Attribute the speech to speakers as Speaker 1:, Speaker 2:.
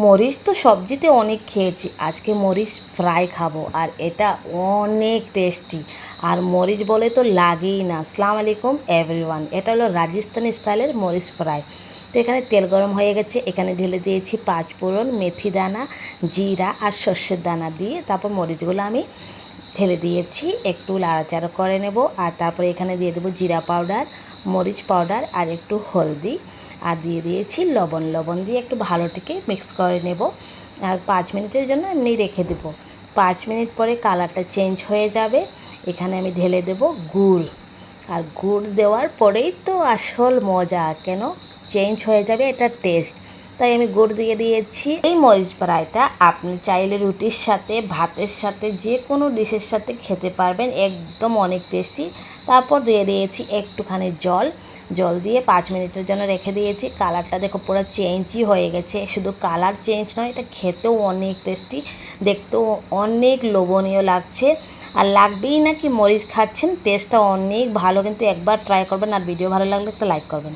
Speaker 1: মরিচ তো সবজিতে অনেক খেয়েছি, আজকে মরিচ ফ্রাই খাবো আর এটা অনেক টেস্টি। আর মরিচ বলে তো লাগেই না। আসসালামু আলাইকুম এভরিওয়ান, এটা হলো রাজস্থানি স্টাইলের মরিচ ফ্রাই। তো এখানে তেল গরম হয়ে গেছে, এখানে ঢেলে দিয়েছি পাঁচ ফোড়ন, মেথি দানা, জিরা আর সর্ষের দানা দিয়ে তারপর মরিচগুলো আমি ঢেলে দিয়েছি, একটু লাড়াচাড়া করে নেব। আর তারপরে এখানে দিয়ে দেবো জিরা পাউডার, মরিচ পাউডার আর একটু হলদি, আর দিয়ে দিয়েছি লবণ। লবণ দিয়ে একটু ভালোটিকে মিক্স করে নেব আর 5 মিনিটের জন্য এমনি রেখে দেব। 5 মিনিট পরে কালারটা চেঞ্জ হয়ে যাবে। এখানে আমি ঢেলে দেব গুড়, আর গুড় দেওয়ার পরেই তো আসল মজা, কেন চেঞ্জ হয়ে যাবে এটা টেস্ট। তাই আমি গুড় দিয়ে দিয়েছি। এই মরিচ ফ্রাইটা আপনি চাইলে রুটির সাথে, ভাতের সাথে, যে কোনো ডিশের সাথে খেতে পারবেন, একদম অনেক টেস্টি। তারপর দিয়ে দিয়েছি একটুখানি জল। জল দিয়ে 5 মিনিটের জন্য রেখে দিয়েছি। কালারটা দেখো পুরো চেঞ্জই হয়ে গেছে। শুধু কালার চেঞ্জ নয়, এটা খেতেও অনেক টেস্টি, দেখতেও অনেক লোভনীয় লাগছে। আর লাগবেই না কি মরিচ খাচ্ছেন, টেস্টটা অনেক ভালো। কিন্তু একবার ট্রাই করবেন, আর ভিডিও ভালো লাগলে একটা লাইক করবেন।